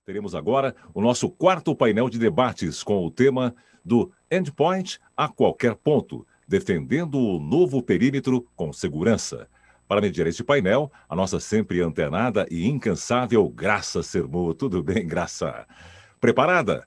Teremos agora o nosso quarto painel de debates com o tema do Endpoint a qualquer ponto, defendendo o novo perímetro com segurança. Para mediar este painel, a nossa sempre antenada e incansável Graça Sermô. Tudo bem, Graça? Preparada?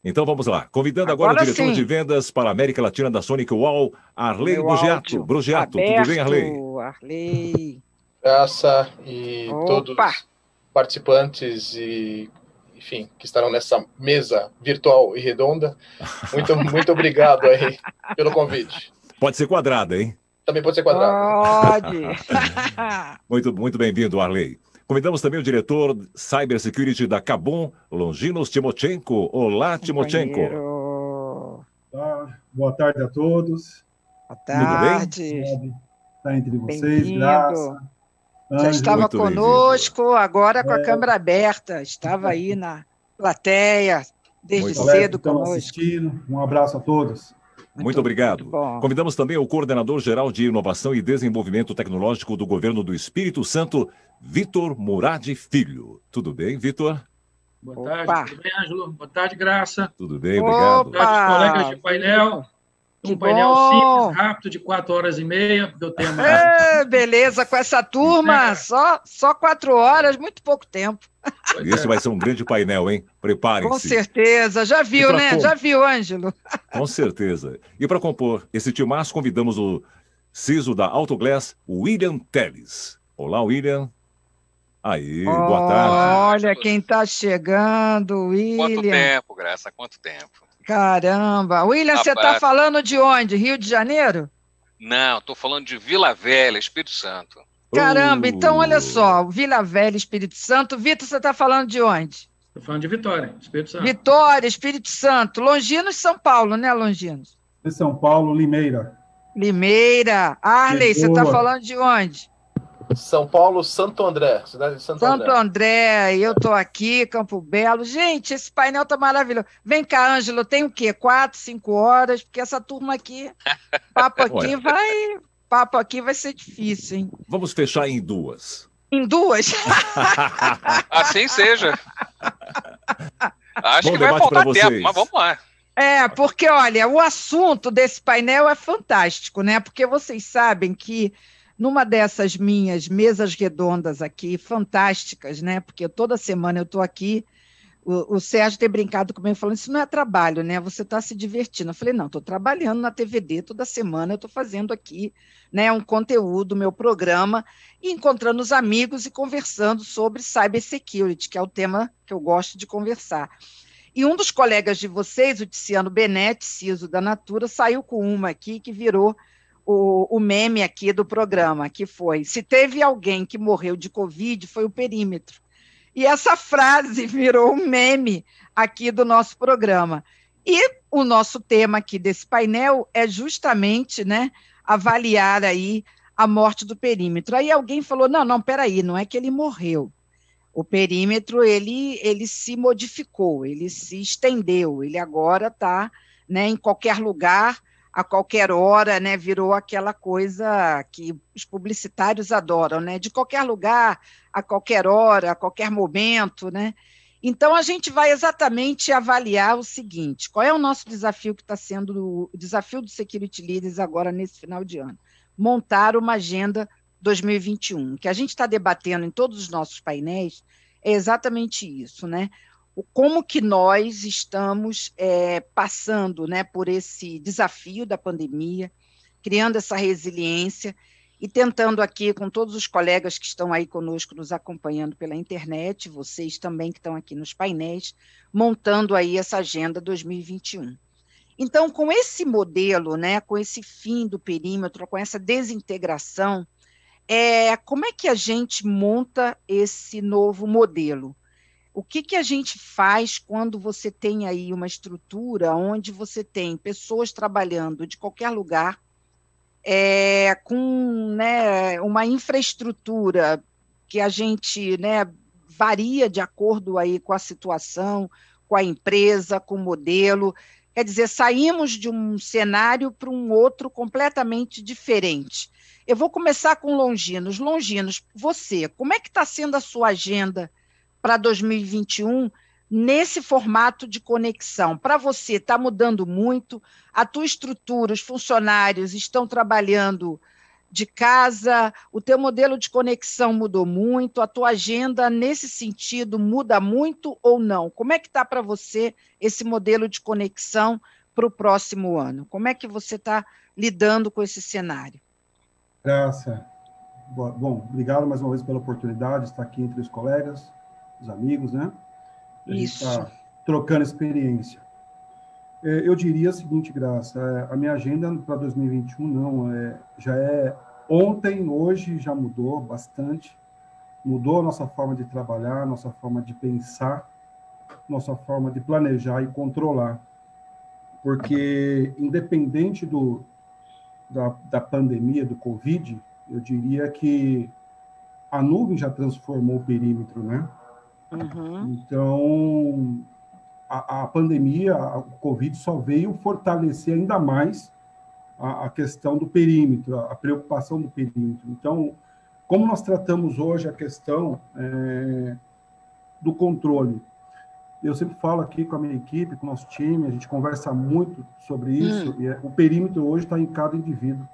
Então vamos lá. Convidando agora o diretor de vendas para a América Latina da Sonic Wall, Arley Brogiato. Brogiato, tudo bem, Arley? Arley. Graça e todos os participantes e, enfim, que estarão nessa mesa virtual e redonda. Muito obrigado aí pelo convite. Pode ser quadrada, hein? Também pode ser quadrada. Pode. Muito bem-vindo, Arley. Convidamos também o diretor Cybersecurity da Kabum, Longinos Timochenko. Olá, Timochenko. Boa tarde a todos. Boa tarde. Está entre vocês, Graça. Já estava conosco, agora com a câmera aberta. Estava aí na plateia, desde cedo conosco. Assistindo. Um abraço a todos. Muito obrigado. Convidamos também o coordenador-geral de Inovação e Desenvolvimento Tecnológico do Governo do Espírito Santo, Vitor Murad Filho. Tudo bem, Vitor? Boa tarde, tudo bem, Ângelo? Boa tarde, Graça. Tudo bem, obrigado. Boa tarde, colegas de painel. Um painel simples, rápido, de 4h30, porque o tema... beleza, com essa turma, só 4 horas, muito pouco tempo. Esse vai ser um grande painel, hein? Preparem-se. Com certeza, já viu, né? Já viu, Ângelo? Com certeza. E para compor esse timaço, convidamos o CISO da Autoglass, William Teles. Olá, William. Aí, boa tarde. Olha quem está chegando, William. Quanto tempo, Graça, quanto tempo. Caramba. William, você está falando de onde? Rio de Janeiro? Não, estou falando de Vila Velha, Espírito Santo. Caramba, então olha só, Vila Velha, Espírito Santo. Vitor, você está falando de onde? Estou falando de Vitória, Espírito Santo. Vitória, Espírito Santo. Longinos, São Paulo, né, Longinos? De São Paulo, Limeira. Limeira. Arley, você está falando de onde? São Paulo, Santo André, cidade de Santo André. Santo André, eu estou aqui, Campo Belo. Gente, esse painel está maravilhoso. Vem cá, Ângelo, tem o quê? 4, 5 horas? Porque essa turma aqui, papo aqui vai ser difícil, hein? Vamos fechar em 2. Em 2? Assim seja. Acho que vai faltar tempo, mas vamos lá. Porque, olha, o assunto desse painel é fantástico, né? Porque vocês sabem que numa dessas minhas mesas redondas aqui, fantásticas, né? Porque toda semana eu estou aqui, o Sérgio tem brincado comigo, falando, isso não é trabalho, né? Você está se divertindo. Eu falei, não, estou trabalhando na TVD toda semana, eu estou fazendo aqui, né, um conteúdo, meu programa, e encontrando os amigos e conversando sobre cybersecurity, que é o tema que eu gosto de conversar. E um dos colegas de vocês, o Tiziano Benetti, CISO da Natura, saiu com uma aqui que virou o meme aqui do programa, que foi, se teve alguém que morreu de Covid, foi o perímetro. E essa frase virou um meme aqui do nosso programa. E o nosso tema aqui desse painel é justamente, né, avaliar aí a morte do perímetro. Aí alguém falou, não, peraí, não é que ele morreu. O perímetro, ele se modificou, ele se estendeu, ele agora está, né, em qualquer lugar, a qualquer hora, né, virou aquela coisa que os publicitários adoram, né, de qualquer lugar, a qualquer hora, a qualquer momento, né. Então, a gente vai exatamente avaliar o seguinte, qual é o nosso desafio que está sendo o desafio do Security Leaders agora nesse final de ano? Montar uma agenda 2021. O que a gente está debatendo em todos os nossos painéis é exatamente isso, né? Como que nós estamos passando, né, por esse desafio da pandemia, criando essa resiliência e tentando aqui, com todos os colegas que estão aí conosco, nos acompanhando pela internet, vocês também que estão aqui nos painéis, montando aí essa agenda 2021. Então, com esse modelo, né, com esse fim do perímetro, com essa desintegração, como é que a gente monta esse novo modelo? O que a gente faz quando você tem aí uma estrutura onde você tem pessoas trabalhando de qualquer lugar, com, né, uma infraestrutura que a gente, né, varia de acordo aí com a situação, com a empresa, com o modelo. Quer dizer, saímos de um cenário para um outro completamente diferente. Eu vou começar com Longinos. Longinos, você, como é que está sendo a sua agenda para 2021 nesse formato de conexão? Para você, está mudando muito? A tua estrutura, os funcionários estão trabalhando de casa? O teu modelo de conexão mudou muito? A tua agenda, nesse sentido, muda muito ou não? Como é que está para você esse modelo de conexão para o próximo ano? Como é que você está lidando com esse cenário? Graça. Bom, obrigado mais uma vez pela oportunidade de estar aqui entre os colegas, os amigos, né? A gente está trocando experiência. Eu diria o seguinte, Graça, a minha agenda para 2021 já é ontem, hoje já mudou bastante, mudou a nossa forma de trabalhar, nossa forma de pensar, nossa forma de planejar e controlar, porque independente da pandemia, do Covid, eu diria que a nuvem já transformou o perímetro, né? Uhum. Então, a pandemia, o Covid só veio fortalecer ainda mais a questão do perímetro, a preocupação do perímetro. Então, como nós tratamos hoje a questão do controle? Eu sempre falo aqui com a minha equipe, com o nosso time, a gente conversa muito sobre isso, e o perímetro hoje está em cada indivíduo,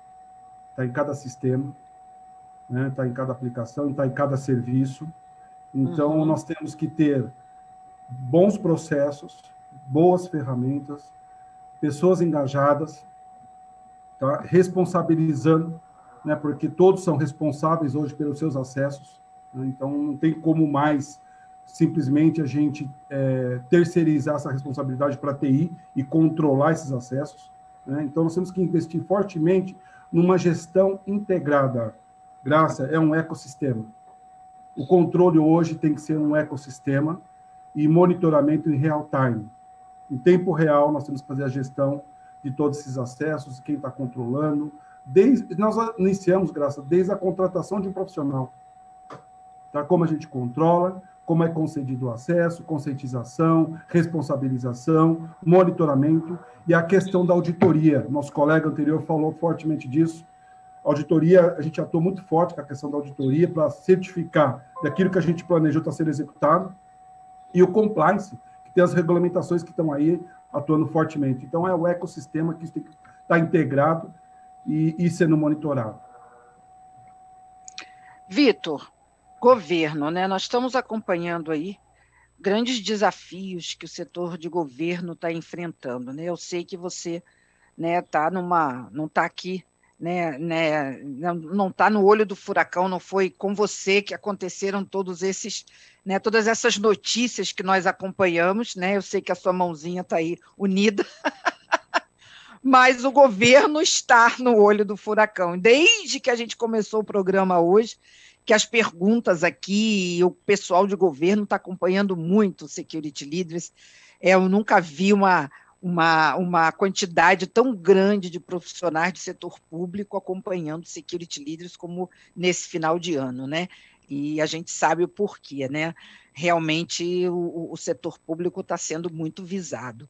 está em cada sistema, né? Está em cada aplicação, está em cada serviço. Então, nós temos que ter bons processos, boas ferramentas, pessoas engajadas, tá? Responsabilizando, né? Porque todos são responsáveis hoje pelos seus acessos, né? Então, não tem como mais simplesmente a gente terceirizar essa responsabilidade para a TI e controlar esses acessos, né? Então, nós temos que investir fortemente numa gestão integrada. Graça, é um ecossistema. O controle hoje tem que ser um ecossistema e monitoramento em real time. Em tempo real, nós temos que fazer a gestão de todos esses acessos, quem está controlando. Nós iniciamos, Graça, desde a contratação de um profissional. Tá? Como a gente controla, como é concedido o acesso, conscientização, responsabilização, monitoramento e a questão da auditoria. Nosso colega anterior falou fortemente disso. Auditoria, a gente atuou muito forte com a questão da auditoria para certificar daquilo que a gente planejou está sendo executado, e o compliance, que tem as regulamentações que estão aí atuando fortemente. Então, é o ecossistema que tem que estar integrado e sendo monitorado. Vitor, governo, né? Nós estamos acompanhando aí grandes desafios que o setor de governo está enfrentando, né? Eu sei que você, né, não está aqui, né, não está no olho do furacão, não foi com você que aconteceram todos esses, né, todas essas notícias que nós acompanhamos, né? Eu sei que a sua mãozinha está aí unida, mas o governo está no olho do furacão. Desde que a gente começou o programa hoje, que as perguntas aqui, o pessoal de governo está acompanhando muito o Security Leaders. Eu nunca vi uma quantidade tão grande de profissionais do setor público acompanhando Security Leaders como nesse final de ano, né? E a gente sabe o porquê, né? Realmente o setor público está sendo muito visado.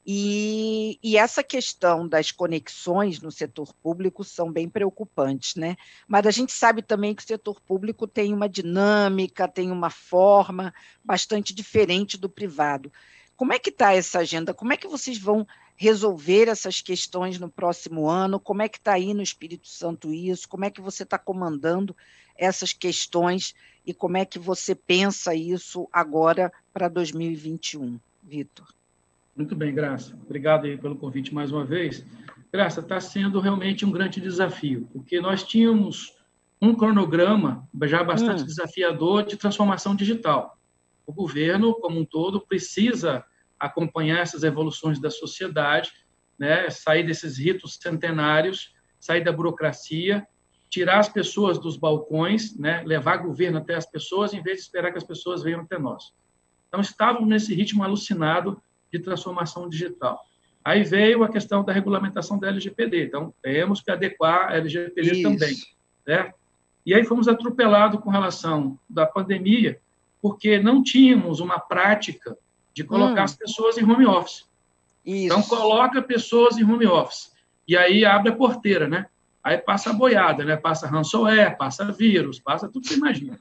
E essa questão das conexões no setor público são bem preocupantes, né? Mas a gente sabe também que o setor público tem uma dinâmica, tem uma forma bastante diferente do privado. Como é que está essa agenda? Como é que vocês vão resolver essas questões no próximo ano? Como é que está aí no Espírito Santo isso? Como é que você está comandando essas questões e como é que você pensa isso agora para 2021, Vitor? Muito bem, Graça. Obrigado aí pelo convite mais uma vez. Graça, está sendo realmente um grande desafio, porque nós tínhamos um cronograma já bastante desafiador de transformação digital. O governo, como um todo, precisa acompanhar essas evoluções da sociedade, né? Sair desses ritos centenários, sair da burocracia, tirar as pessoas dos balcões, né? Levar governo até as pessoas, em vez de esperar que as pessoas venham até nós. Então, estávamos nesse ritmo alucinado de transformação digital. Aí veio a questão da regulamentação da LGPD. Então, temos que adequar a LGPD também. Certo? E aí fomos atropelados com relação da pandemia, porque não tínhamos uma prática de colocar as pessoas em home office. Isso. Então, coloca pessoas em home office. E aí abre a porteira, né? Aí passa a boiada, né? Passa ransomware, passa vírus, passa tudo que você imagina.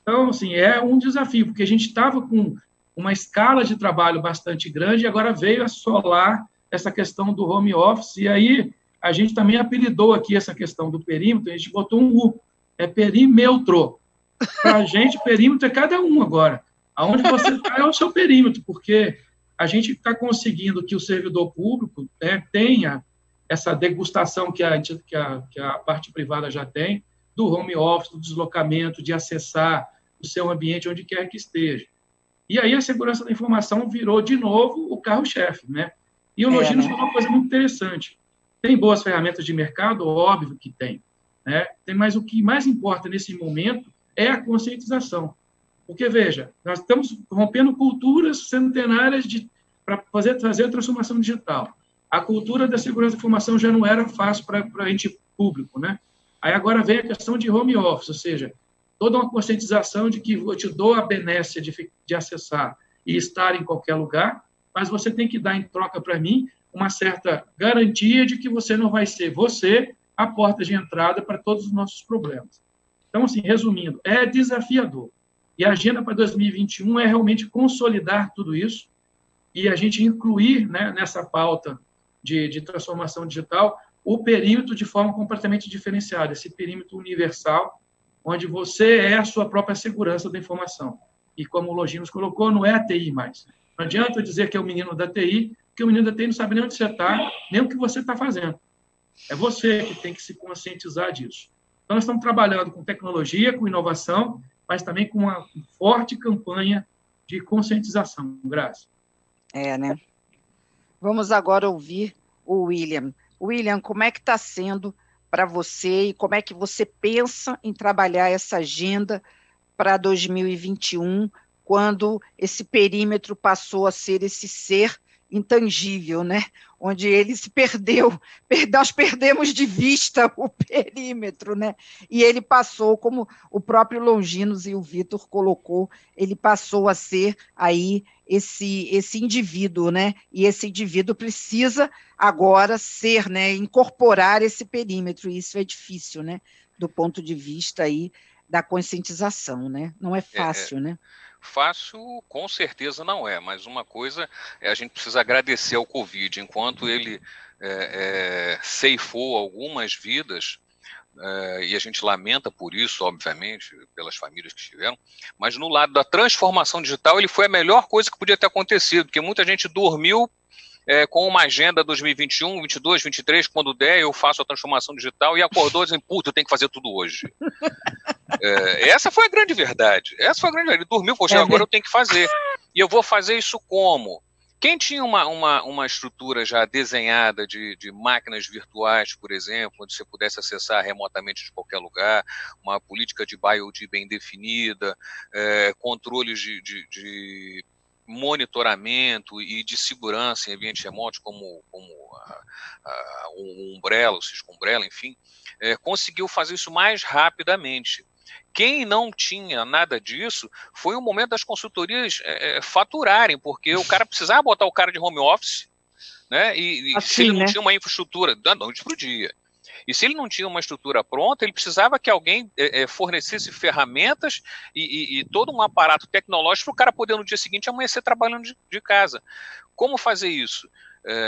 Então, assim, é um desafio, porque a gente estava com uma escala de trabalho bastante grande e agora veio assolar essa questão do home office, e aí a gente também apelidou aqui essa questão do perímetro, a gente botou um U, é perímetro. Para a gente, perímetro é cada um agora. Aonde você está é o seu perímetro, porque a gente está conseguindo que o servidor público, né, tenha essa degustação que a parte privada já tem, do home office, do deslocamento, de acessar o seu ambiente onde quer que esteja. E aí a segurança da informação virou, de novo, o carro-chefe, né? E o Longinos falou uma coisa muito interessante. Tem boas ferramentas de mercado? Óbvio que tem, né? Mas o que mais importa nesse momento é a conscientização. Porque, veja, nós estamos rompendo culturas centenárias para fazer a transformação digital. A cultura da segurança da informação já não era fácil para ente público, né? Aí agora vem a questão de home office, ou seja, toda uma conscientização de que eu te dou a benécia de acessar e estar em qualquer lugar, mas você tem que dar em troca para mim uma certa garantia de que você não vai ser você a porta de entrada para todos os nossos problemas. Então, assim, resumindo, é desafiador. E a agenda para 2021 é realmente consolidar tudo isso e a gente incluir, né, nessa pauta de transformação digital o perímetro de forma completamente diferenciada, esse perímetro universal, onde você é a sua própria segurança da informação. E como o Longinos colocou, não é a TI mais. Não adianta eu dizer que é o menino da TI, porque o menino da TI não sabe nem onde você está, nem o que você está fazendo. É você que tem que se conscientizar disso. Então, nós estamos trabalhando com tecnologia, com inovação, mas também com uma forte campanha de conscientização. Graças. Né? Vamos agora ouvir o William. William, como é que está sendo para você e como é que você pensa em trabalhar essa agenda para 2021, quando esse perímetro passou a ser esse ser intangível, né? Onde ele se perdeu, nós perdemos de vista o perímetro, né? E ele passou, como o próprio Longinos e o Vitor colocou, ele passou a ser aí esse indivíduo, né? E esse indivíduo precisa agora ser, né? Incorporar esse perímetro, e isso é difícil, né? Do ponto de vista aí da conscientização, né? Não é fácil, né? Fácil, com certeza não é, mas uma coisa é a gente precisa agradecer ao Covid, enquanto ele ceifou algumas vidas, e a gente lamenta por isso, obviamente, pelas famílias que estiveram, mas no lado da transformação digital ele foi a melhor coisa que podia ter acontecido, porque muita gente dormiu com uma agenda 2021, 22, 23, quando der eu faço a transformação digital, e acordou dizendo, puta, eu tenho que fazer tudo hoje. Essa foi a grande verdade. Ele dormiu, poxa, agora eu tenho que fazer. E eu vou fazer isso como? Quem tinha uma estrutura já desenhada de máquinas virtuais, por exemplo, onde você pudesse acessar remotamente de qualquer lugar, uma política de BioD bem definida, controles de monitoramento e de segurança em ambiente remoto, como o Umbrella, o Cisco Umbrella, enfim, conseguiu fazer isso mais rapidamente. Quem não tinha nada disso foi o momento das consultorias faturarem, porque o cara precisava botar o cara de home office, né? E assim, se ele não tinha uma infraestrutura, da noite para o dia. E se ele não tinha uma estrutura pronta, ele precisava que alguém fornecesse ferramentas e todo um aparato tecnológico para o cara poder no dia seguinte amanhecer trabalhando de casa. Como fazer isso?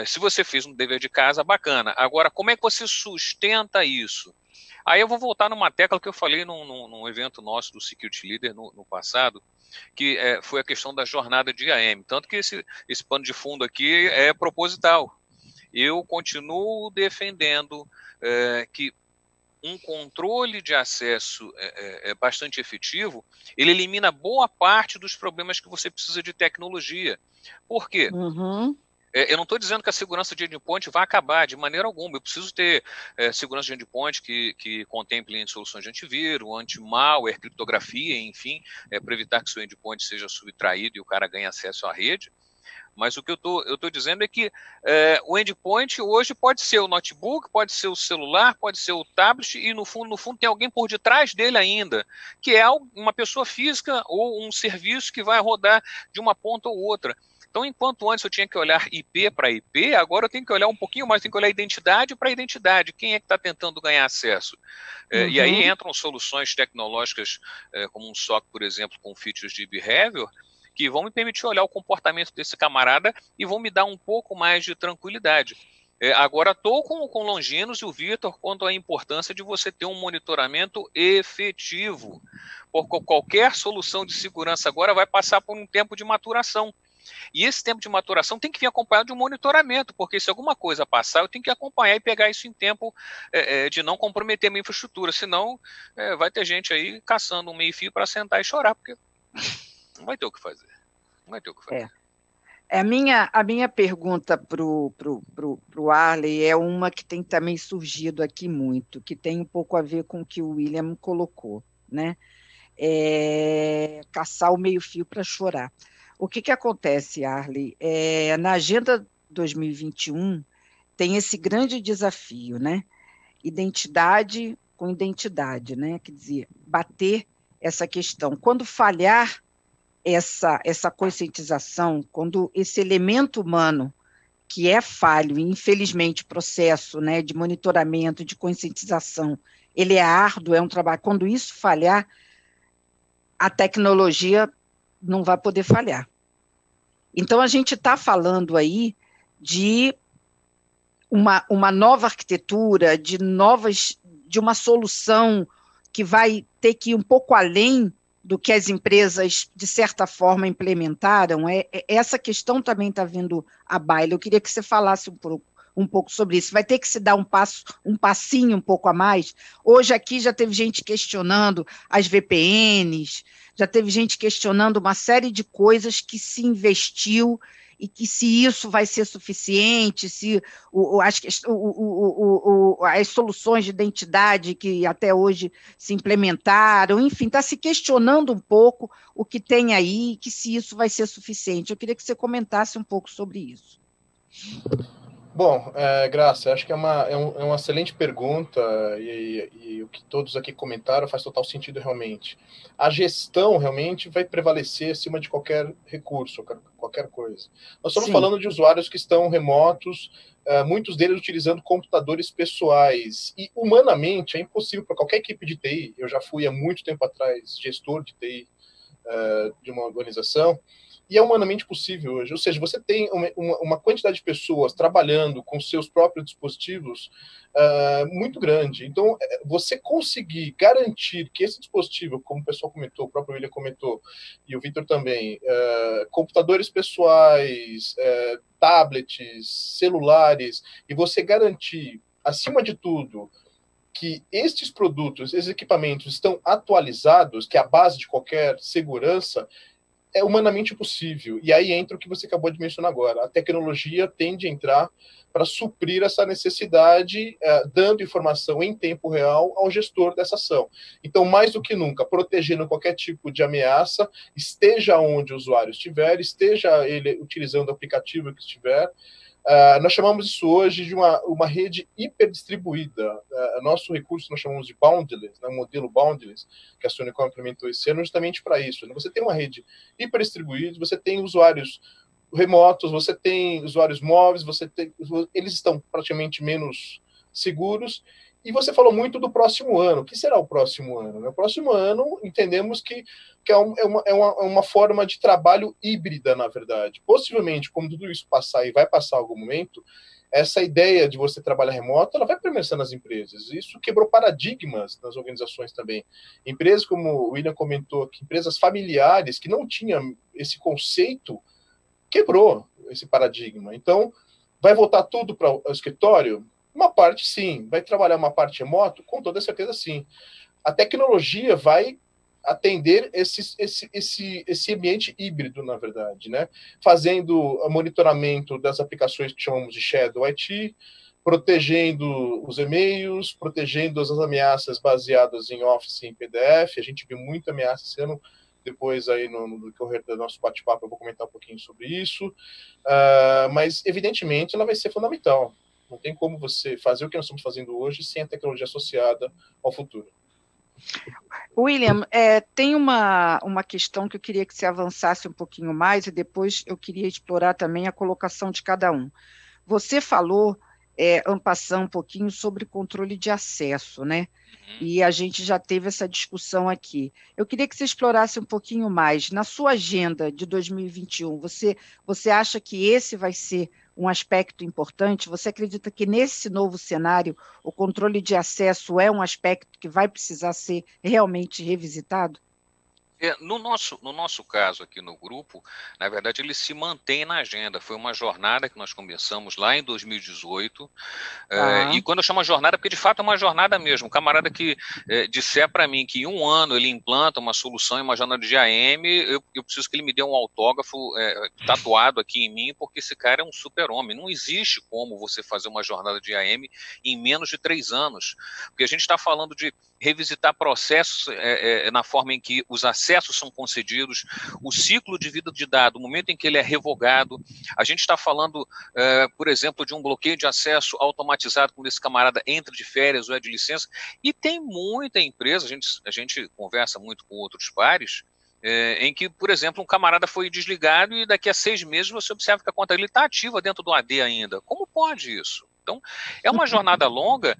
Se você fez um dever de casa, bacana. Agora, como é que você sustenta isso? Aí eu vou voltar numa tecla que eu falei num evento nosso do Security Leader no passado, que foi a questão da jornada de IAM. Tanto que esse pano de fundo aqui é proposital. Eu continuo defendendo que um controle de acesso bastante efetivo, ele elimina boa parte dos problemas que você precisa de tecnologia. Por quê? Eu não estou dizendo que a segurança de endpoint vai acabar de maneira alguma. Eu preciso ter segurança de endpoint que contemple soluções de antivírus, anti-malware, criptografia, enfim, para evitar que seu endpoint seja subtraído e o cara ganhe acesso à rede. Mas o que eu estou dizendo é que o endpoint hoje pode ser o notebook, pode ser o celular, pode ser o tablet, e no fundo tem alguém por detrás dele ainda, que é uma pessoa física ou um serviço que vai rodar de uma ponta ou outra. Então, Então, enquanto antes eu tinha que olhar IP para IP, agora eu tenho que olhar um pouquinho mais, tenho que olhar identidade para identidade. Quem é que está tentando ganhar acesso? E aí entram soluções tecnológicas, como um SOC, por exemplo, com features de behavior, que vão me permitir olhar o comportamento desse camarada e vão me dar um pouco mais de tranquilidade. Agora estou com o Longinos e o Vitor quanto à importância de você ter um monitoramento efetivo, porque qualquer solução de segurança agora vai passar por um tempo de maturação. E esse tempo de maturação tem que vir acompanhado de um monitoramento, porque se alguma coisa passar, eu tenho que acompanhar e pegar isso em tempo de não comprometer a minha infraestrutura, senão vai ter gente aí caçando um meio-fio para sentar e chorar, porque não vai ter o que fazer. Não vai ter o que fazer. A minha pergunta para o Arley é uma que tem também surgido aqui muito, que tem um pouco a ver com o que o William colocou, né? Caçar o meio-fio para chorar. O que acontece, Arley? Na Agenda 2021 tem esse grande desafio, né? Identidade com identidade, né? Quer dizer, bater essa questão. Quando falhar essa conscientização, quando esse elemento humano que é falho, e infelizmente o processo, né, de monitoramento, de conscientização, ele é árduo, é um trabalho. Quando isso falhar, a tecnologia não vai poder falhar. Então, a gente está falando aí de uma nova arquitetura, de uma solução que vai ter que ir um pouco além do que as empresas, de certa forma, implementaram. Essa questão também está vindo à baila. Eu queria que você falasse um pouco sobre isso. Vai ter que se dar um passinho um pouco a mais. Hoje aqui já teve gente questionando as VPNs, já teve gente questionando uma série de coisas que se investiu e que se isso vai ser suficiente, se as soluções de identidade que até hoje se implementaram, enfim, está se questionando um pouco o que tem aí, que se isso vai ser suficiente. Eu queria que você comentasse um pouco sobre isso. Bom, Graça, acho que é uma excelente pergunta e o que todos aqui comentaram faz total sentido realmente. A gestão realmente vai prevalecer acima de qualquer recurso, qualquer coisa. Nós estamos falando de usuários que estão remotos, muitos deles utilizando computadores pessoais, e humanamente é impossível para qualquer equipe de TI, eu já fui há muito tempo atrás gestor de TI de uma organização, e é humanamente possível hoje. Ou seja, você tem uma quantidade de pessoas trabalhando com seus próprios dispositivos muito grande. Então, você conseguir garantir que esse dispositivo, como o pessoal comentou, o próprio William comentou, e o Vitor também, computadores pessoais, tablets, celulares, e você garantir, acima de tudo, que estes produtos, esses equipamentos estão atualizados, que é a base de qualquer segurança, é humanamente possível. E aí entra o que você acabou de mencionar agora. A tecnologia tende a entrar para suprir essa necessidade, dando informação em tempo real ao gestor dessa ação. Então, mais do que nunca, protegendo qualquer tipo de ameaça, esteja onde o usuário estiver, esteja ele utilizando o aplicativo que estiver. Nós chamamos isso hoje de uma rede hiperdistribuída. Nosso recurso nós chamamos de boundless, né, modelo boundless, que a Sonicom implementou esse ano justamente para isso. Né? Você tem uma rede hiperdistribuída, você tem usuários remotos, você tem usuários móveis, eles estão praticamente menos seguros. E você falou muito do próximo ano. O que será o próximo ano? O próximo ano, entendemos que é uma forma de trabalho híbrida, na verdade. Possivelmente, como tudo isso passar e vai passar em algum momento, essa ideia de você trabalhar remoto, ela vai permanecer nas empresas. Isso quebrou paradigmas nas organizações também. Empresas, como o William comentou aqui, empresas familiares que não tinham esse conceito, quebrou esse paradigma. Então, vai voltar tudo para o escritório? Uma parte, sim. Vai trabalhar uma parte remoto? Com toda certeza, sim. A tecnologia vai atender esse ambiente híbrido, na verdade, né? Fazendo monitoramento das aplicações que chamamos de Shadow IT, protegendo os e-mails, protegendo as ameaças baseadas em Office e em PDF. A gente viu muita ameaça esse ano. Depois, aí, no decorrer do nosso bate-papo, eu vou comentar um pouquinho sobre isso. Mas, evidentemente, ela vai ser fundamental. Não tem como você fazer o que nós estamos fazendo hoje sem a tecnologia associada ao futuro. William, tem uma questão que eu queria que você avançasse um pouquinho mais e depois eu queria explorar também a colocação de cada um. Você falou, en passant, um pouquinho sobre controle de acesso, né? E a gente já teve essa discussão aqui. Eu queria que você explorasse um pouquinho mais. Na sua agenda de 2021, você acha que esse vai ser um aspecto importante? Você acredita que nesse novo cenário o controle de acesso é um aspecto que vai precisar ser realmente revisitado? No nosso caso aqui no grupo, na verdade, ele se mantém na agenda. Foi uma jornada que nós começamos lá em 2018. E quando eu chamo jornada, porque de fato é uma jornada mesmo. Um camarada que disser para mim que em um ano ele implanta uma solução em uma jornada de AM, eu preciso que ele me dê um autógrafo tatuado aqui em mim, porque esse cara é um super-homem. Não existe como você fazer uma jornada de AM em menos de 3 anos. Porque a gente está falando de revisitar processos na forma em que os acessos são concedidos, o ciclo de vida de dado, o momento em que ele é revogado. A gente está falando, por exemplo, de um bloqueio de acesso automatizado quando esse camarada entra de férias ou é de licença, e tem muita empresa, a gente conversa muito com outros pares, em que, por exemplo, um camarada foi desligado e daqui a 6 meses você observa que a conta dele está ativa dentro do AD ainda. Como pode isso? Então, é uma jornada longa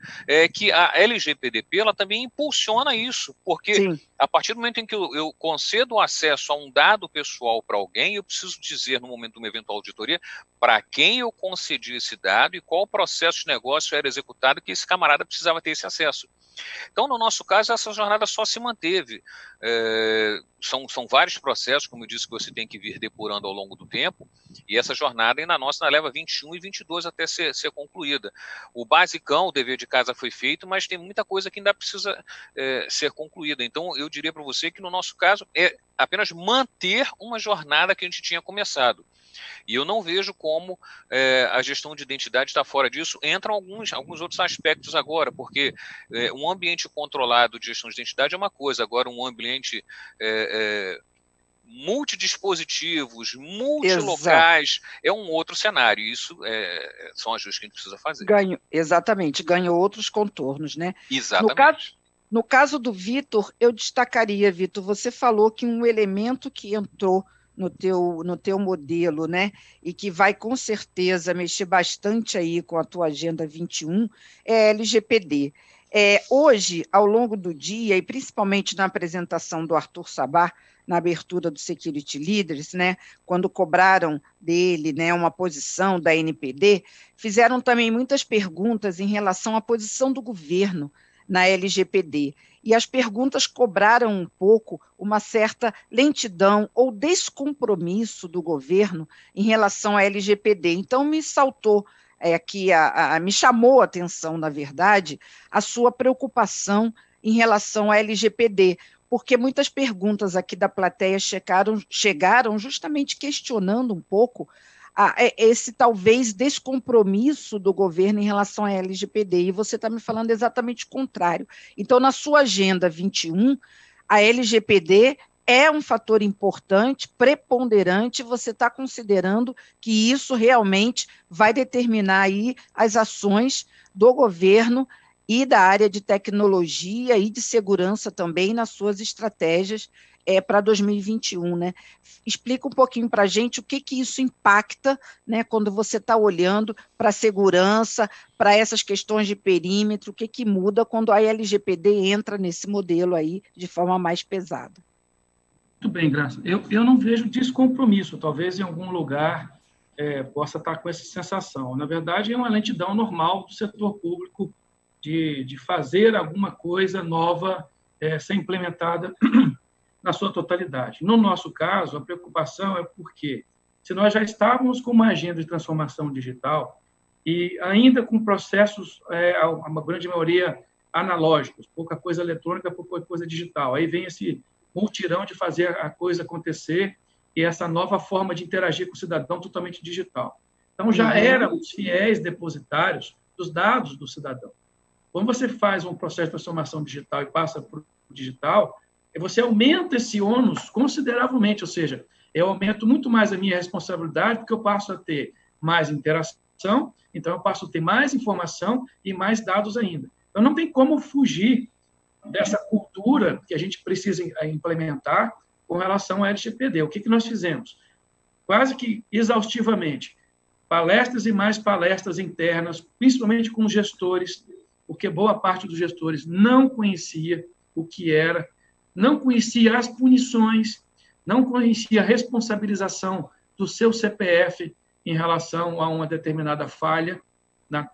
que a LGPDP ela também impulsiona isso, porque Sim. a partir do momento em que eu concedo acesso a um dado pessoal para alguém, eu preciso dizer, no momento de uma eventual auditoria, para quem eu concedi esse dado e qual processo de negócio era executado que esse camarada precisava ter esse acesso. Então, no nosso caso, essa jornada só se manteve. São vários processos, como eu disse, que você tem que vir depurando ao longo do tempo, e essa jornada ainda nossa leva 21 e 22 até ser concluída. O basicão, o dever de casa foi feito, mas tem muita coisa que ainda precisa ser concluída. Então, eu diria para você que, no nosso caso, é apenas manter uma jornada que a gente tinha começado. E eu não vejo como a gestão de identidade está fora disso. Entram alguns outros aspectos agora, porque um ambiente controlado de gestão de identidade é uma coisa, agora um ambiente multidispositivos, multilocais, é um outro cenário. Isso são ajustes que a gente precisa fazer. Exatamente, ganhou outros contornos, né? Exatamente. No caso do Vitor, eu destacaria, Vitor, você falou que um elemento que entrou no teu modelo, né, e que vai com certeza mexer bastante aí com a tua Agenda 21, é LGPD. Hoje, ao longo do dia, e principalmente na apresentação do Arthur Sabar, na abertura do Security Leaders, né, quando cobraram dele, né, uma posição da NPD, fizeram também muitas perguntas em relação à posição do governo na LGPD. E as perguntas cobraram um pouco uma certa lentidão ou descompromisso do governo em relação à LGPD. Então, me saltou aqui, me chamou a atenção, na verdade, a sua preocupação em relação à LGPD, porque muitas perguntas aqui da plateia chegaram justamente questionando um pouco esse talvez descompromisso do governo em relação à LGPD, e você está me falando exatamente o contrário. Então, na sua Agenda 21, a LGPD é um fator importante, preponderante, você está considerando que isso realmente vai determinar aí as ações do governo e da área de tecnologia e de segurança também nas suas estratégias para 2021, né? Explica um pouquinho para a gente o que isso impacta, né, quando você está olhando para a segurança, para essas questões de perímetro, o que muda quando a LGPD entra nesse modelo aí de forma mais pesada. Muito bem, Graça. Eu não vejo descompromisso, talvez em algum lugar possa estar com essa sensação. Na verdade, é uma lentidão normal do setor público de fazer alguma coisa nova ser implementada na sua totalidade. No nosso caso, a preocupação é porque, se nós já estávamos com uma agenda de transformação digital e ainda com processos, uma grande maioria analógicos, pouca coisa eletrônica, pouca coisa digital, aí vem esse multirão de fazer a coisa acontecer e essa nova forma de interagir com o cidadão totalmente digital. Então, já eram os fiéis depositários dos dados do cidadão. Quando você faz um processo de transformação digital e passa para o digital, você aumenta esse ônus consideravelmente, ou seja, eu aumento muito mais a minha responsabilidade, porque eu passo a ter mais interação, então eu passo a ter mais informação e mais dados ainda. Então, não tem como fugir dessa cultura cultura que a gente precisa implementar com relação à LGPD. O que nós fizemos? Quase que exaustivamente, palestras e mais palestras internas, principalmente com os gestores, porque boa parte dos gestores não conhecia o que era, não conhecia as punições, não conhecia a responsabilização do seu CPF em relação a uma determinada falha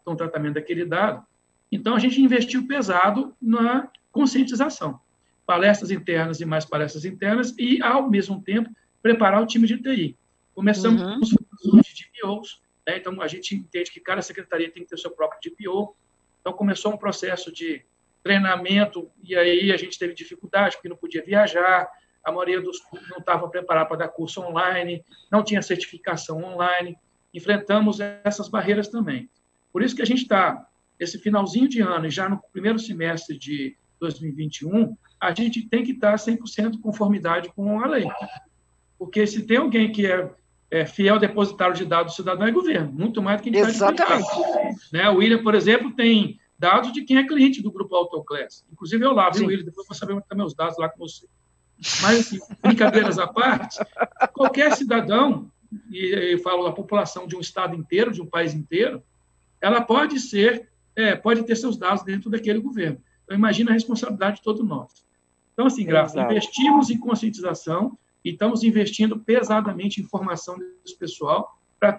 no tratamento daquele dado. Então, a gente investiu pesado na conscientização. Palestras internas e mais palestras internas e, ao mesmo tempo, preparar o time de TI. Começamos com as formações de DPOs, né? Então, a gente entende que cada secretaria tem que ter o seu próprio DPO. Então, começou um processo de treinamento, e aí a gente teve dificuldade, porque não podia viajar, a maioria não estava preparada para dar curso online, não tinha certificação online, enfrentamos essas barreiras também. Por isso que a gente está, esse finalzinho de ano, e já no primeiro semestre de 2021, a gente tem que estar 100% conformidade com a lei. Porque se tem alguém que é fiel depositário de dados do cidadão, é governo, muito mais do que a gente está Exatamente. Né? O William, por exemplo, tem dados de quem é cliente do grupo Autoclass. Inclusive, eu lá, viu, William? Depois eu vou saber onde estão meus dados lá com você. Mas, assim, brincadeiras à parte, qualquer cidadão, e eu falo a população de um estado inteiro, de um país inteiro, ela pode ter seus dados dentro daquele governo. Então, imagina a responsabilidade de todos nós. Então, assim, Graça, investimos em conscientização e estamos investindo pesadamente em formação desse pessoal para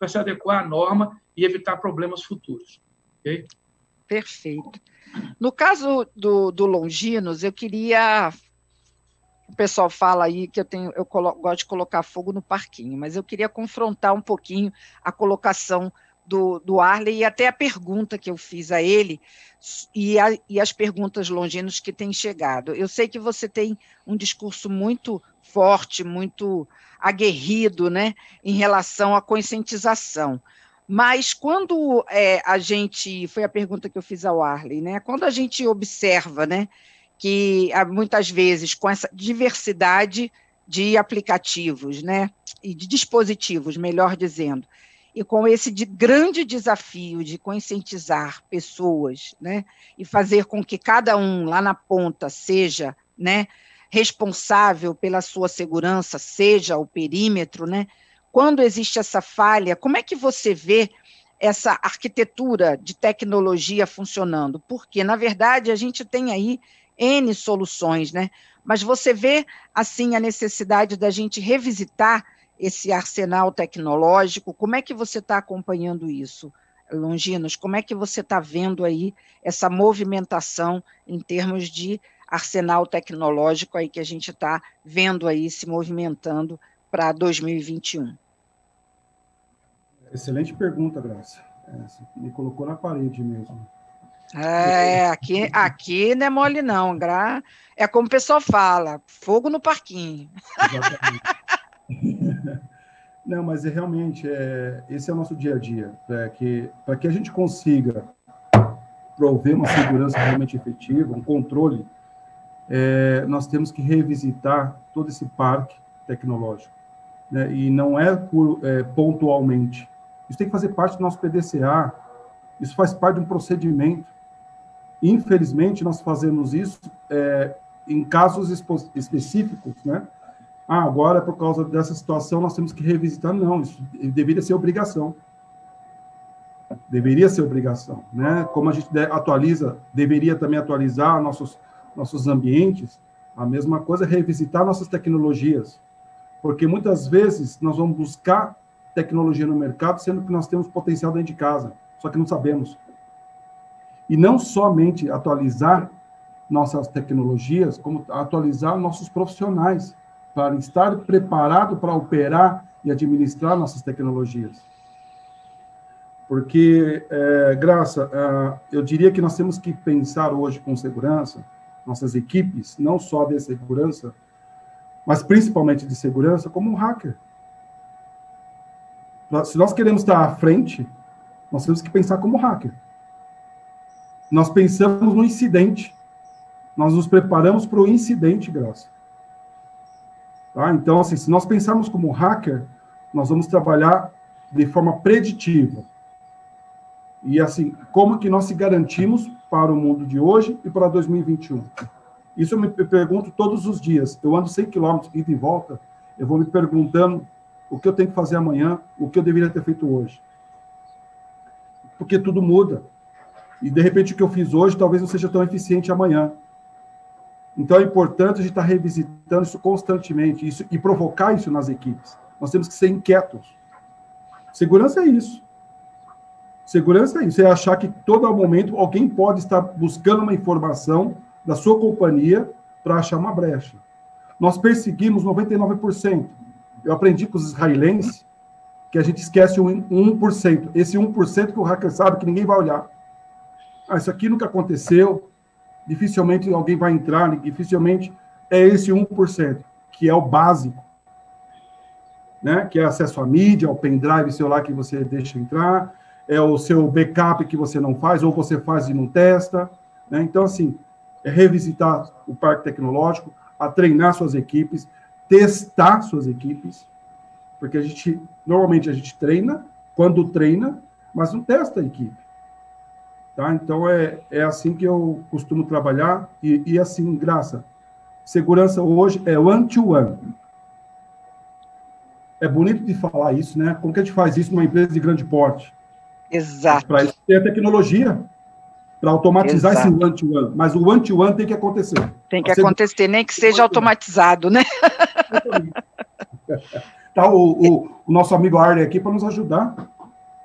se adequar à norma e evitar problemas futuros. Okay? Perfeito. No caso do Longinos, eu queria... O pessoal fala aí que eu gosto de colocar fogo no parquinho, mas eu queria confrontar um pouquinho a colocação do Arley e até a pergunta que eu fiz a ele e as perguntas Longinos que têm chegado. Eu sei que você tem um discurso muito forte, muito aguerrido, né, em relação à conscientização. Mas quando foi a pergunta que eu fiz ao Arley, né, quando a gente observa, né, que muitas vezes com essa diversidade de aplicativos, né, e de dispositivos, melhor dizendo, e com esse grande desafio de conscientizar pessoas, né, e fazer com que cada um lá na ponta seja, né, responsável pela sua segurança, seja o perímetro, né, quando existe essa falha, como é que você vê essa arquitetura de tecnologia funcionando? Porque, na verdade, a gente tem aí N soluções, né? Mas você vê, assim, a necessidade da gente revisitar esse arsenal tecnológico. Como é que você está acompanhando isso, Longinos? Como é que você está vendo aí essa movimentação em termos de arsenal tecnológico aí que a gente está vendo aí se movimentando para 2021? Excelente pergunta, Graça. Me colocou na parede mesmo. Aqui não é mole não, é como o pessoal fala, fogo no parquinho. Exatamente. Não, mas realmente, esse é o nosso dia a dia, para que a gente consiga prover uma segurança realmente efetiva, um controle, nós temos que revisitar todo esse parque tecnológico, né? E não pontualmente. Isso tem que fazer parte do nosso PDCA, isso faz parte de um procedimento. Infelizmente, nós fazemos isso em casos específicos, né? Agora, por causa dessa situação, nós temos que revisitar. Não, isso deveria ser obrigação. Deveria ser obrigação, né? Como a gente deveria também atualizar nossos ambientes, a mesma coisa é revisitar nossas tecnologias. Porque muitas vezes nós vamos buscar tecnologia no mercado, sendo que nós temos potencial dentro de casa, só que não sabemos. E não somente atualizar nossas tecnologias, como atualizar nossos profissionais, para estar preparado para operar e administrar nossas tecnologias. Porque, Graça, eu diria que nós temos que pensar hoje com segurança, nossas equipes, não só de segurança, mas principalmente de segurança, como um hacker. Se nós queremos estar à frente, nós temos que pensar como hacker. Nós pensamos no incidente. Nós nos preparamos para o incidente, Graça. Tá? Então, assim, se nós pensarmos como hacker, nós vamos trabalhar de forma preditiva. E, assim, como que nós se garantimos para o mundo de hoje e para 2021? Isso eu me pergunto todos os dias. Eu ando 100 quilômetros, ida e volta, eu vou me perguntando o que eu tenho que fazer amanhã, o que eu deveria ter feito hoje. Porque tudo muda. E, de repente, o que eu fiz hoje talvez não seja tão eficiente amanhã. Então, é importante a gente estar revisitando isso constantemente e provocar isso nas equipes. Nós temos que ser inquietos. Segurança é isso. Segurança é isso. É achar que, todo momento, alguém pode estar buscando uma informação da sua companhia para achar uma brecha. Nós perseguimos 99%. Eu aprendi com os israelenses que a gente esquece um 1%. Esse 1% que o hacker sabe que ninguém vai olhar. Isso aqui nunca aconteceu, dificilmente alguém vai entrar, dificilmente é esse 1%, que é o básico, né? Que é acesso à mídia, ao pendrive celular que você deixa entrar, é o seu backup que você não faz, ou você faz e não testa, né? Então, assim, é revisitar o parque tecnológico, a treinar suas equipes, testar suas equipes, porque normalmente a gente treina, quando treina, mas não testa a equipe. Tá? Então, é assim que eu costumo trabalhar, e assim, Graça, segurança hoje é one-to-one. É bonito de falar isso, né? Como que a gente faz isso numa empresa de grande porte? Exato. Para isso ter a tecnologia, para automatizar esse one-to-one. Mas o one-to-one tem que acontecer. Tem que acontecer, nem que seja automatizado, né? Tá o nosso amigo Arley aqui para nos ajudar.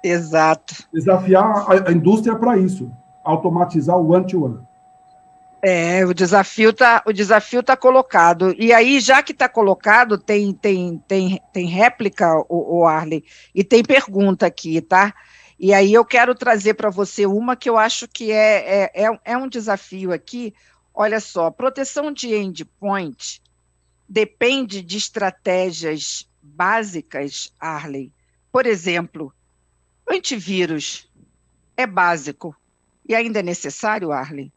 Exato. Desafiar a indústria para isso, automatizar o one-to-one. O desafio tá colocado. E aí, já que está colocado, tem réplica, o Arley, e tem pergunta aqui, tá? E aí eu quero trazer para você uma que eu acho que é um desafio aqui. Olha só, proteção de endpoint depende de estratégias básicas, Arley. Por exemplo, antivírus é básico e ainda é necessário, Arley?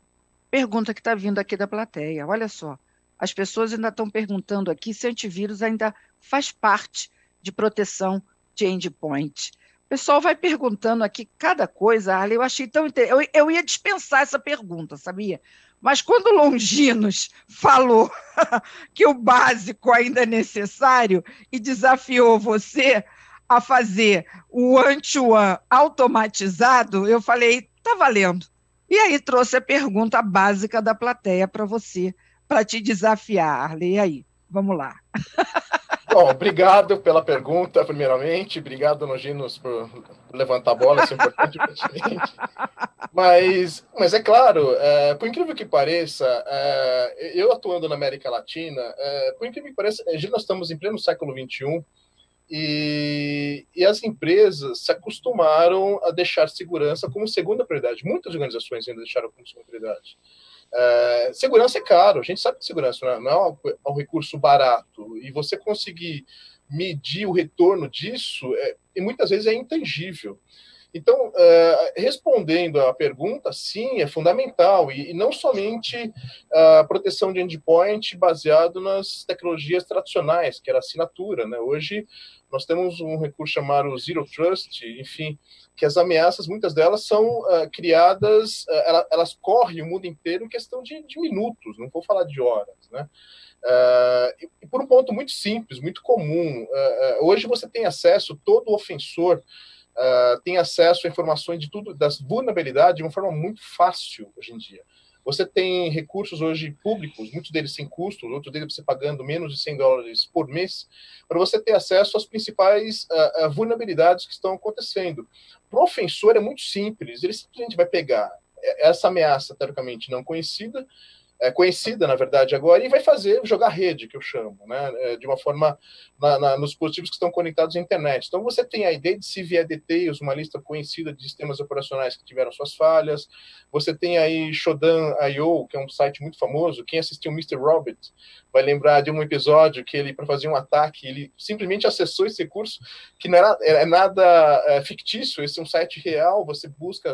Pergunta que está vindo aqui da plateia. Olha só, as pessoas ainda estão perguntando aqui se antivírus ainda faz parte de proteção de endpoint. O pessoal vai perguntando aqui cada coisa, Arley, eu achei tão interessante. Eu ia dispensar essa pergunta, sabia? Mas quando o Longinos falou que o básico ainda é necessário e desafiou você a fazer o one-to-one automatizado, eu falei, tá valendo. E aí trouxe a pergunta básica da plateia para você, para te desafiar, Arley. E aí, vamos lá. Bom, obrigado pela pergunta, primeiramente. Obrigado, Longinos, por levantar a bola, isso é importante para a gente. Mas é claro, por incrível que pareça, eu atuando na América Latina, por incrível que pareça, nós estamos em pleno século XXI, e as empresas se acostumaram a deixar segurança como segunda prioridade. Muitas organizações ainda deixaram como segunda prioridade. Segurança é caro, a gente sabe que segurança não é um recurso barato, e você conseguir medir o retorno disso, e muitas vezes é intangível. Então, respondendo à pergunta, sim, é fundamental, e não somente a proteção de endpoint baseado nas tecnologias tradicionais, que era assinatura, né? Hoje, nós temos um recurso chamado Zero Trust, enfim, que as ameaças, muitas delas são criadas, elas correm o mundo inteiro em questão de minutos, não vou falar de horas, né? E por um ponto muito simples, muito comum, hoje você tem acesso, todo ofensor tem acesso a informações de tudo, das vulnerabilidades, de uma forma muito fácil hoje em dia. Você tem recursos hoje públicos, muitos deles sem custo, outros deles você pagando menos de $100 por mês, para você ter acesso às principais vulnerabilidades que estão acontecendo. Para o ofensor é muito simples, ele simplesmente vai pegar essa ameaça, teoricamente não conhecida, conhecida, na verdade, agora, e vai jogar rede, que eu chamo, né, de uma forma nos dispositivos que estão conectados à internet. Então, você tem a ideia de CVE Details, uma lista conhecida de sistemas operacionais que tiveram suas falhas. Você tem aí Shodan.io, que é um site muito famoso. Quem assistiu Mr. Robot vai lembrar de um episódio que ele, para fazer um ataque, ele simplesmente acessou esse recurso, que não era nada fictício, esse é um site real, você busca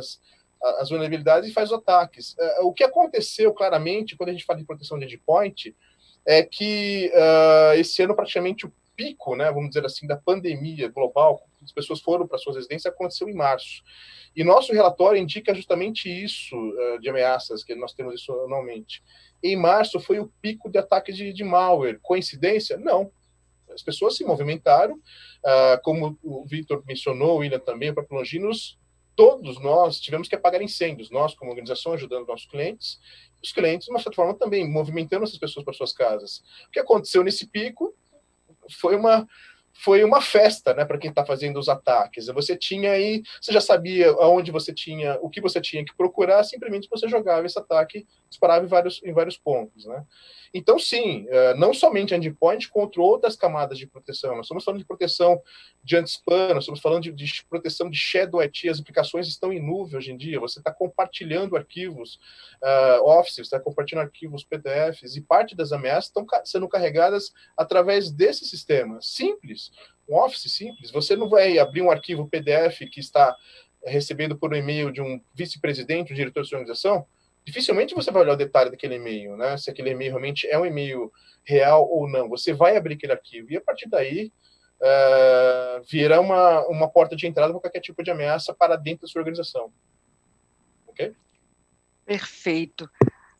as vulnerabilidades e faz os ataques. O que aconteceu claramente quando a gente fala de proteção de endpoint é que esse ano praticamente o pico, né, vamos dizer assim, da pandemia global, as pessoas foram para suas residências aconteceu em março. E nosso relatório indica justamente isso, de ameaças, que nós temos isso anualmente. Em março foi o pico de ataques de malware. Coincidência? Não. As pessoas se movimentaram, como o Vitor mencionou, o William também, o próprio Longinos, todos nós tivemos que apagar incêndios, nós como organização ajudando nossos clientes, os clientes, de uma certa forma, também movimentando essas pessoas para suas casas. O que aconteceu nesse pico foi uma festa, né, para quem está fazendo os ataques. Você tinha aí, você já sabia aonde você tinha, o que você tinha que procurar, simplesmente você jogava esse ataque, disparava em vários pontos, né? Então, sim, não somente endpoint, contra outras camadas de proteção. Nós estamos falando de proteção de anti-spam, nós estamos falando de proteção de shadow IT. As aplicações estão em nuvem hoje em dia. Você está compartilhando arquivos Office, você está compartilhando arquivos PDFs, e parte das ameaças estão sendo carregadas através desse sistema. Simples, um Office simples. Você não vai abrir um arquivo PDF que está recebendo por um e-mail de um vice-presidente, um diretor de sua organização. Dificilmente você vai olhar o detalhe daquele e-mail, né? Se aquele e-mail realmente é um e-mail real ou não. Você vai abrir aquele arquivo e, a partir daí, vira uma porta de entrada para qualquer tipo de ameaça para dentro da sua organização. Ok? Perfeito.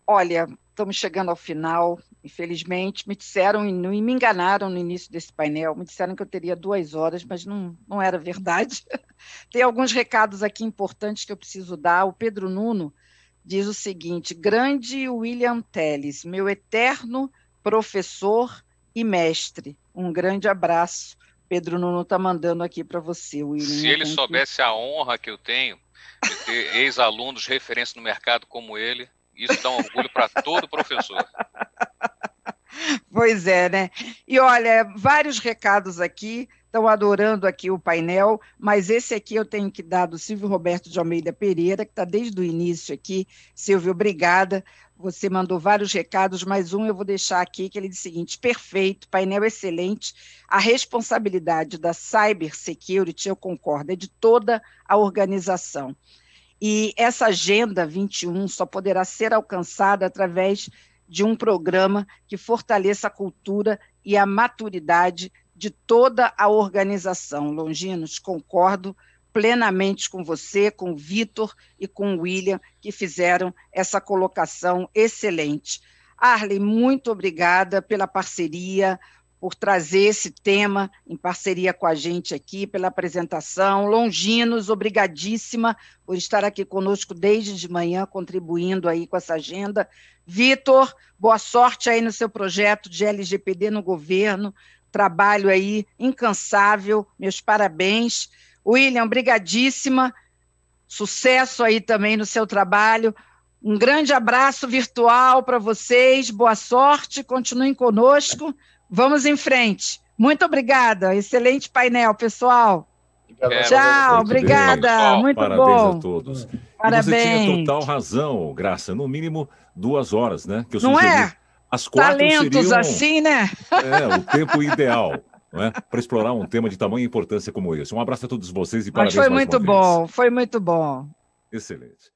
Olha, estamos chegando ao final, infelizmente. Me disseram, e me enganaram no início desse painel, me disseram que eu teria 2 horas, mas não era verdade. Tem alguns recados aqui importantes que eu preciso dar. O Pedro Nuno diz o seguinte: grande William Teles, meu eterno professor e mestre. Um grande abraço. Pedro Nuno está mandando aqui para você, William. Se ele soubesse a honra que eu tenho de ter ex-alunos de referência no mercado como ele, isso dá um orgulho para todo professor. Pois é, né? E olha, vários recados aqui. Estão adorando aqui o painel, mas esse aqui eu tenho que dar do Silvio Roberto de Almeida Pereira, que está desde o início aqui. Silvio, obrigada. Você mandou vários recados, mas um eu vou deixar aqui, que ele diz o seguinte: perfeito, painel excelente. A responsabilidade da cybersecurity, eu concordo, é de toda a organização. E essa Agenda 21 só poderá ser alcançada através de um programa que fortaleça a cultura e a maturidade de toda a organização. Longinos, concordo plenamente com você, com o Vitor e com o William, que fizeram essa colocação excelente. Arley, muito obrigada pela parceria, por trazer esse tema em parceria com a gente aqui, pela apresentação. Longinos, obrigadíssima por estar aqui conosco desde de manhã, contribuindo aí com essa agenda. Vitor, boa sorte aí no seu projeto de LGPD no governo, trabalho aí incansável, meus parabéns. William, obrigadíssima, sucesso aí também no seu trabalho. Um grande abraço virtual para vocês, boa sorte, continuem conosco, vamos em frente. Muito obrigada, excelente painel, pessoal. Tchau, obrigada, muito parabéns bom. Parabéns a todos. Parabéns. E você tinha total razão, Graça, no mínimo 2 horas, né? Que eu não sugeri. é? As 4 talentos seriam, assim, né? O tempo ideal, não é? Para explorar um tema de tamanha importância como esse. Um abraço a todos vocês e Mas parabéns mais uma vez. foi muito bom. Excelente.